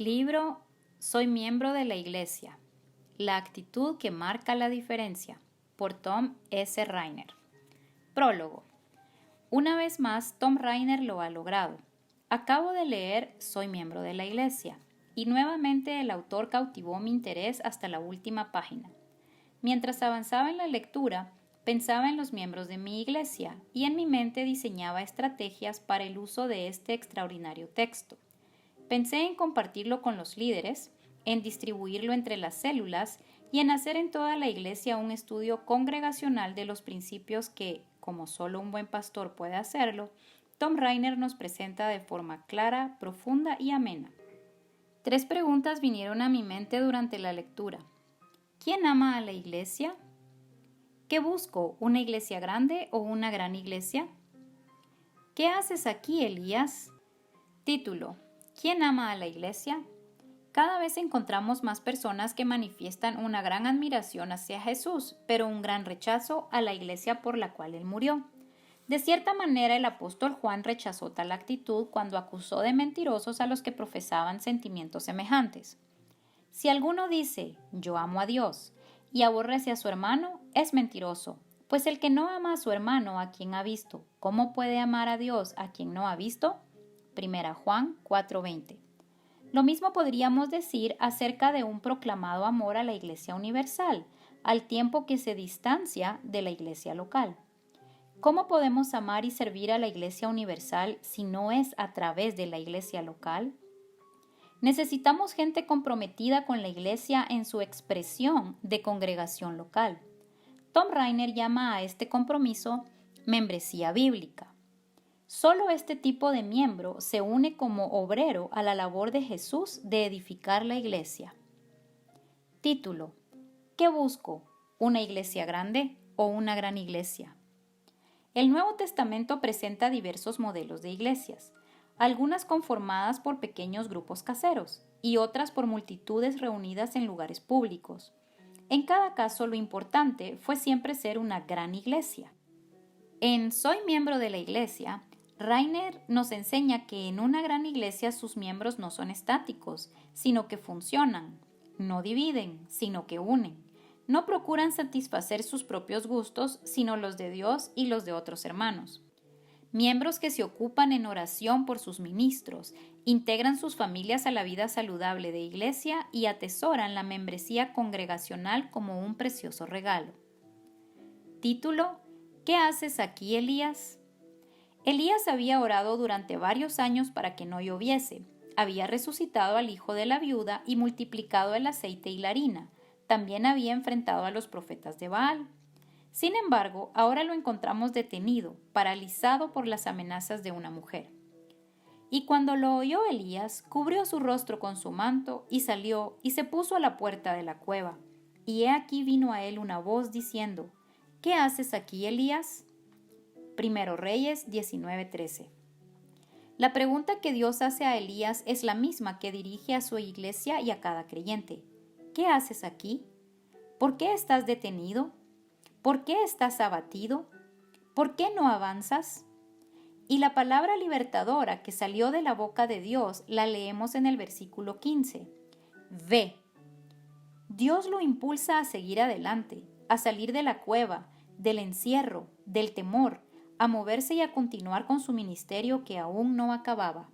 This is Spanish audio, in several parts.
Libro Soy miembro de la Iglesia. La actitud que marca la diferencia, por Tom S. Rainer. Prólogo. Una vez más, Tom Rainer lo ha logrado. Acabo de leer Soy miembro de la Iglesia, y nuevamente el autor cautivó mi interés hasta la última página. Mientras avanzaba en la lectura, pensaba en los miembros de mi iglesia y en mi mente diseñaba estrategias para el uso de este extraordinario texto. Pensé en compartirlo con los líderes, en distribuirlo entre las células y en hacer en toda la iglesia un estudio congregacional de los principios que, como solo un buen pastor puede hacerlo, Tom Rainer nos presenta de forma clara, profunda y amena. 3 preguntas vinieron a mi mente durante la lectura. ¿Quién ama a la iglesia? ¿Qué busco? ¿Una iglesia grande o una gran iglesia? ¿Qué haces aquí, Elías? Título: ¿Quién ama a la iglesia? Cada vez encontramos más personas que manifiestan una gran admiración hacia Jesús, pero un gran rechazo a la iglesia por la cual él murió. De cierta manera, el apóstol Juan rechazó tal actitud cuando acusó de mentirosos a los que profesaban sentimientos semejantes. Si alguno dice, yo amo a Dios, y aborrece a su hermano, es mentiroso, pues el que no ama a su hermano a quien ha visto, ¿cómo puede amar a Dios a quien no ha visto? 1 Juan 4:20. Lo mismo podríamos decir acerca de un proclamado amor a la Iglesia universal, al tiempo que se distancia de la Iglesia local. ¿Cómo podemos amar y servir a la Iglesia universal si no es a través de la Iglesia local? Necesitamos gente comprometida con la Iglesia en su expresión de congregación local. Tom Rainer llama a este compromiso membresía bíblica. Solo este tipo de miembro se une como obrero a la labor de Jesús de edificar la iglesia. Título: ¿Qué busco? ¿Una iglesia grande o una gran iglesia? El Nuevo Testamento presenta diversos modelos de iglesias, algunas conformadas por pequeños grupos caseros y otras por multitudes reunidas en lugares públicos. En cada caso, lo importante fue siempre ser una gran iglesia. En Soy miembro de la iglesia, Rainer nos enseña que en una gran iglesia sus miembros no son estáticos, sino que funcionan, no dividen, sino que unen, no procuran satisfacer sus propios gustos, sino los de Dios y los de otros hermanos. Miembros que se ocupan en oración por sus ministros, integran sus familias a la vida saludable de iglesia y atesoran la membresía congregacional como un precioso regalo. Título: ¿Qué haces aquí, Elías? Elías había orado durante varios años para que no lloviese, había resucitado al hijo de la viuda y multiplicado el aceite y la harina, también había enfrentado a los profetas de Baal. Sin embargo, ahora lo encontramos detenido, paralizado por las amenazas de una mujer. Y cuando lo oyó Elías, cubrió su rostro con su manto y salió y se puso a la puerta de la cueva. Y he aquí vino a él una voz diciendo, ¿qué haces aquí, Elías? 1 Reyes 19:13. La pregunta que Dios hace a Elías es la misma que dirige a su iglesia y a cada creyente. ¿Qué haces aquí? ¿Por qué estás detenido? ¿Por qué estás abatido? ¿Por qué no avanzas? Y la palabra libertadora que salió de la boca de Dios la leemos en el versículo 15. Ve. Dios lo impulsa a seguir adelante, a salir de la cueva, del encierro, del temor, a moverse y a continuar con su ministerio que aún no acababa.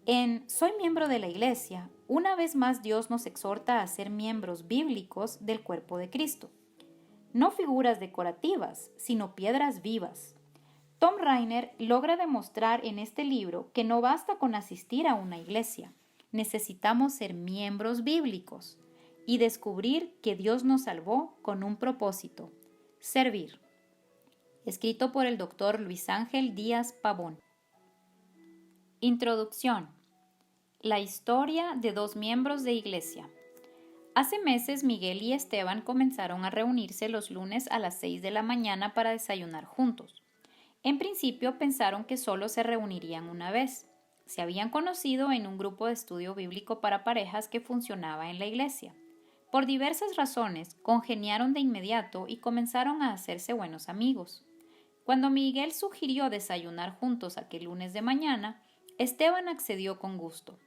En Soy miembro de la iglesia, una vez más Dios nos exhorta a ser miembros bíblicos del cuerpo de Cristo. No figuras decorativas, sino piedras vivas. Tom Rainer logra demostrar en este libro que no basta con asistir a una iglesia, necesitamos ser miembros bíblicos y descubrir que Dios nos salvó con un propósito: servir. Escrito por el Dr. Luis Ángel Díaz Pavón. Introducción. La historia de 2 miembros de iglesia. Hace meses Miguel y Esteban comenzaron a reunirse los lunes a las 6 de la mañana para desayunar juntos. En principio pensaron que solo se reunirían una vez. Se habían conocido en un grupo de estudio bíblico para parejas que funcionaba en la iglesia. Por diversas razones, congeniaron de inmediato y comenzaron a hacerse buenos amigos. Cuando Miguel sugirió desayunar juntos aquel lunes de mañana, Esteban accedió con gusto.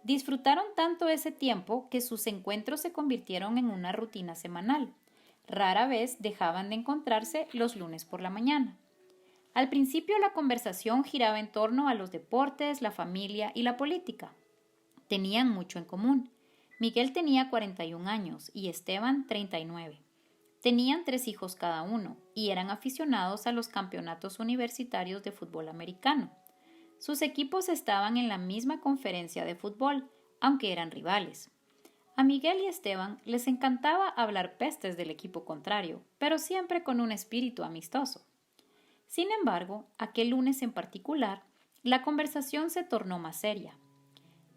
Disfrutaron tanto ese tiempo que sus encuentros se convirtieron en una rutina semanal. Rara vez dejaban de encontrarse los lunes por la mañana. Al principio la conversación giraba en torno a los deportes, la familia y la política. Tenían mucho en común. Miguel tenía 41 años y Esteban 39. Tenían 3 hijos cada uno y eran aficionados a los campeonatos universitarios de fútbol americano. Sus equipos estaban en la misma conferencia de fútbol, aunque eran rivales. A Miguel y Esteban les encantaba hablar pestes del equipo contrario, pero siempre con un espíritu amistoso. Sin embargo, aquel lunes en particular, la conversación se tornó más seria.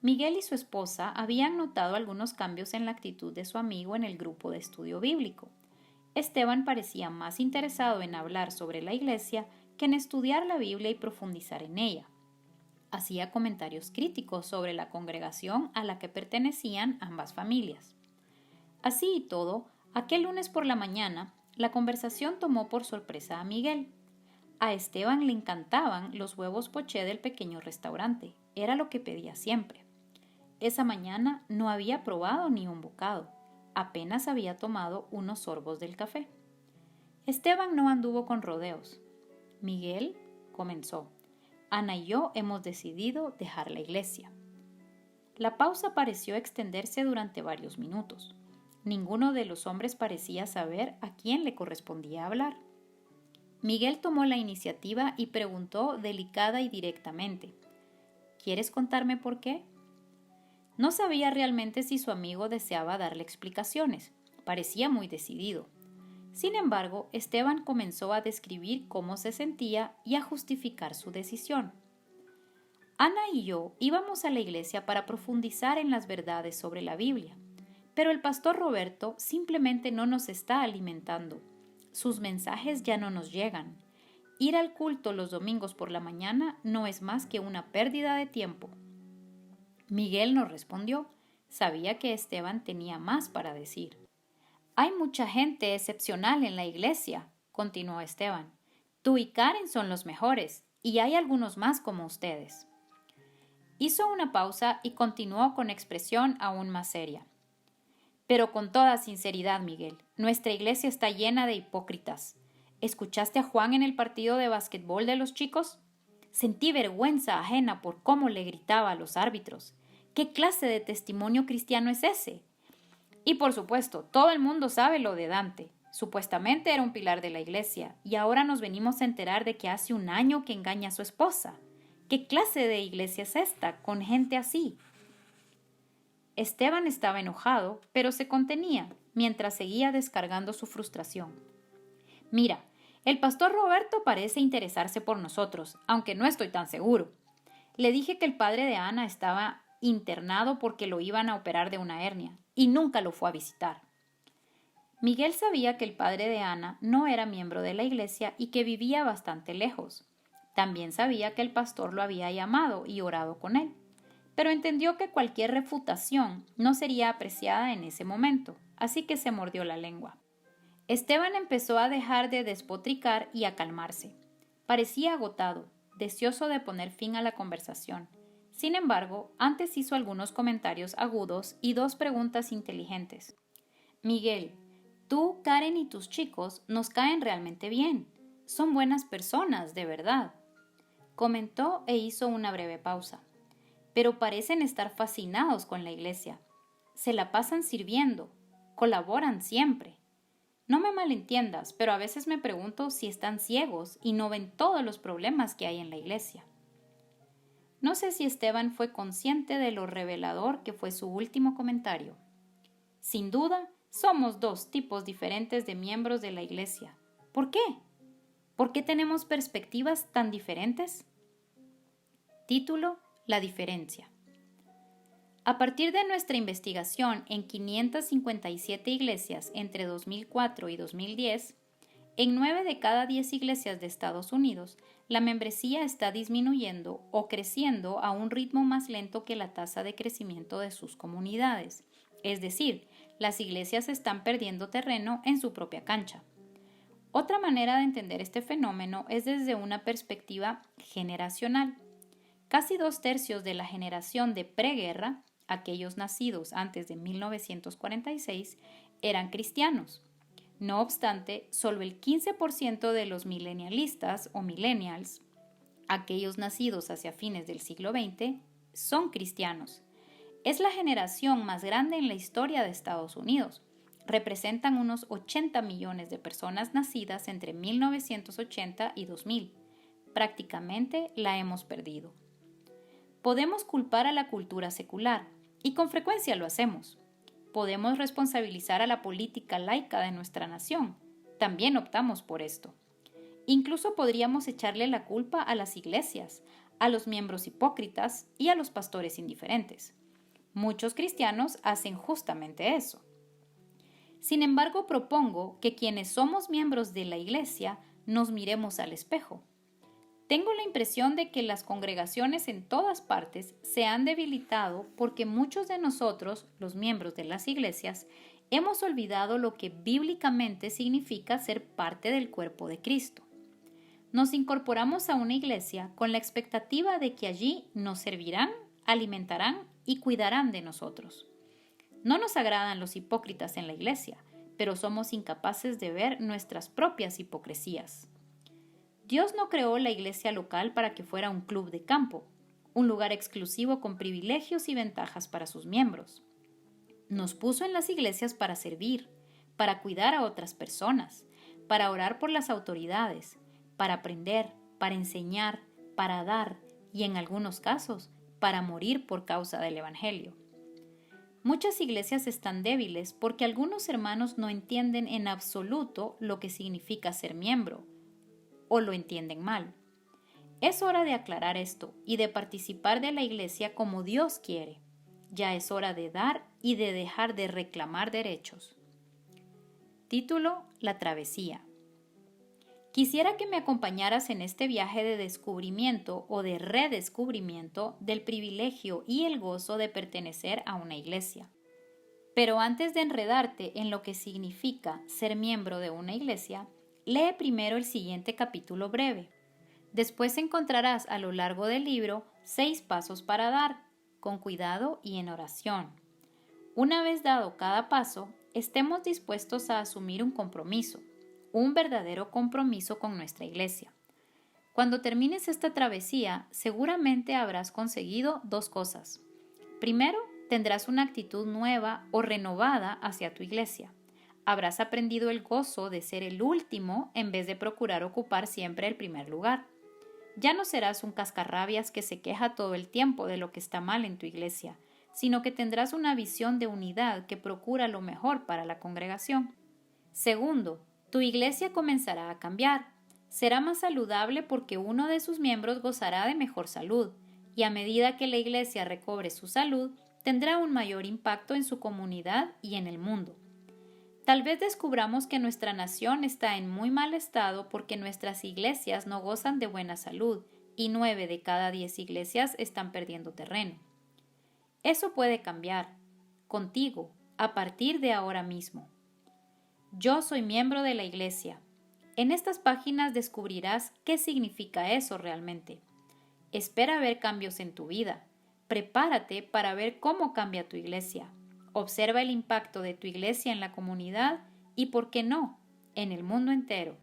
Miguel y su esposa habían notado algunos cambios en la actitud de su amigo en el grupo de estudio bíblico. Esteban parecía más interesado en hablar sobre la iglesia que en estudiar la Biblia y profundizar en ella. Hacía comentarios críticos sobre la congregación a la que pertenecían ambas familias. Así y todo, aquel lunes por la mañana, la conversación tomó por sorpresa a Miguel. A Esteban le encantaban los huevos poché del pequeño restaurante. Era lo que pedía siempre. Esa mañana no había probado ni un bocado. Apenas había tomado unos sorbos del café. Esteban no anduvo con rodeos. Miguel comenzó. Ana y yo hemos decidido dejar la iglesia. La pausa pareció extenderse durante varios minutos. Ninguno de los hombres parecía saber a quién le correspondía hablar. Miguel tomó la iniciativa y preguntó delicada y directamente: ¿Quieres contarme por qué? No sabía realmente si su amigo deseaba darle explicaciones. Parecía muy decidido. Sin embargo, Esteban comenzó a describir cómo se sentía y a justificar su decisión. Ana y yo íbamos a la iglesia para profundizar en las verdades sobre la Biblia, pero el pastor Roberto simplemente no nos está alimentando. Sus mensajes ya no nos llegan. Ir al culto los domingos por la mañana no es más que una pérdida de tiempo. Miguel no respondió. Sabía que Esteban tenía más para decir. Hay mucha gente excepcional en la iglesia, continuó Esteban. Tú y Karen son los mejores, y hay algunos más como ustedes. Hizo una pausa y continuó con expresión aún más seria. Pero con toda sinceridad, Miguel, nuestra iglesia está llena de hipócritas. ¿Escuchaste a Juan en el partido de basquetbol de los chicos? Sentí vergüenza ajena por cómo le gritaba a los árbitros. ¿Qué clase de testimonio cristiano es ese? Y por supuesto, todo el mundo sabe lo de Dante. Supuestamente era un pilar de la iglesia, y ahora nos venimos a enterar de que hace un año que engaña a su esposa. ¿Qué clase de iglesia es esta, con gente así? Esteban estaba enojado, pero se contenía, mientras seguía descargando su frustración. Mira, el pastor Roberto parece interesarse por nosotros, aunque no estoy tan seguro. Le dije que el padre de Ana estaba internado porque lo iban a operar de una hernia, y nunca lo fue a visitar. Miguel sabía que el padre de Ana no era miembro de la iglesia y que vivía bastante lejos. También sabía que el pastor lo había llamado y orado con él, pero entendió que cualquier refutación no sería apreciada en ese momento, así que se mordió la lengua. Esteban empezó a dejar de despotricar y a calmarse. Parecía agotado, deseoso de poner fin a la conversación. Sin embargo, antes hizo algunos comentarios agudos y 2 preguntas inteligentes. Miguel, tú, Karen y tus chicos nos caen realmente bien. Son buenas personas, de verdad. Comentó e hizo una breve pausa. Pero parecen estar fascinados con la iglesia. Se la pasan sirviendo, colaboran siempre. No me malentiendas, pero a veces me pregunto si están ciegos y no ven todos los problemas que hay en la iglesia. No sé si Esteban fue consciente de lo revelador que fue su último comentario. Sin duda, somos 2 tipos diferentes de miembros de la iglesia. ¿Por qué? ¿Por qué tenemos perspectivas tan diferentes? Título: La diferencia. A partir de nuestra investigación en 557 iglesias entre 2004 y 2010, en 9 de cada 10 iglesias de Estados Unidos, la membresía está disminuyendo o creciendo a un ritmo más lento que la tasa de crecimiento de sus comunidades. Es decir, las iglesias están perdiendo terreno en su propia cancha. Otra manera de entender este fenómeno es desde una perspectiva generacional. Casi 2/3 de la generación de preguerra, aquellos nacidos antes de 1946, eran cristianos. No obstante, solo el 15% de los millennialistas o millennials, aquellos nacidos hacia fines del siglo XX, son cristianos. Es la generación más grande en la historia de Estados Unidos. Representan unos 80 millones de personas nacidas entre 1980 y 2000. Prácticamente la hemos perdido. Podemos culpar a la cultura secular, y con frecuencia lo hacemos. Podemos responsabilizar a la política laica de nuestra nación. También optamos por esto. Incluso podríamos echarle la culpa a las iglesias, a los miembros hipócritas y a los pastores indiferentes. Muchos cristianos hacen justamente eso. Sin embargo, propongo que quienes somos miembros de la iglesia nos miremos al espejo. Tengo la impresión de que las congregaciones en todas partes se han debilitado porque muchos de nosotros, los miembros de las iglesias, hemos olvidado lo que bíblicamente significa ser parte del cuerpo de Cristo. Nos incorporamos a una iglesia con la expectativa de que allí nos servirán, alimentarán y cuidarán de nosotros. No nos agradan los hipócritas en la iglesia, pero somos incapaces de ver nuestras propias hipocresías. Dios no creó la iglesia local para que fuera un club de campo, un lugar exclusivo con privilegios y ventajas para sus miembros. Nos puso en las iglesias para servir, para cuidar a otras personas, para orar por las autoridades, para aprender, para enseñar, para dar y, en algunos casos, para morir por causa del Evangelio. Muchas iglesias están débiles porque algunos hermanos no entienden en absoluto lo que significa ser miembro, o lo entienden mal. Es hora de aclarar esto y de participar de la iglesia como Dios quiere. Ya es hora de dar y de dejar de reclamar derechos. Título: La travesía. Quisiera que me acompañaras en este viaje de descubrimiento o de redescubrimiento del privilegio y el gozo de pertenecer a una iglesia. Pero antes de enredarte en lo que significa ser miembro de una iglesia, lee primero el siguiente capítulo breve. Después encontrarás a lo largo del libro 6 pasos para dar, con cuidado y en oración. Una vez dado cada paso, estemos dispuestos a asumir un compromiso, un verdadero compromiso con nuestra iglesia. Cuando termines esta travesía, seguramente habrás conseguido 2 cosas. Primero, tendrás una actitud nueva o renovada hacia tu iglesia. Habrás aprendido el gozo de ser el último en vez de procurar ocupar siempre el primer lugar. Ya no serás un cascarrabias que se queja todo el tiempo de lo que está mal en tu iglesia, sino que tendrás una visión de unidad que procura lo mejor para la congregación. Segundo, tu iglesia comenzará a cambiar. Será más saludable porque uno de sus miembros gozará de mejor salud, y a medida que la iglesia recobre su salud, tendrá un mayor impacto en su comunidad y en el mundo. Tal vez descubramos que nuestra nación está en muy mal estado porque nuestras iglesias no gozan de buena salud y 9 de cada 10 iglesias están perdiendo terreno. Eso puede cambiar, contigo, a partir de ahora mismo. Yo soy miembro de la iglesia. En estas páginas descubrirás qué significa eso realmente. Espera ver cambios en tu vida. Prepárate para ver cómo cambia tu iglesia. Observa el impacto de tu iglesia en la comunidad y, ¿por qué no?, en el mundo entero.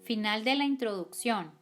Final de la introducción.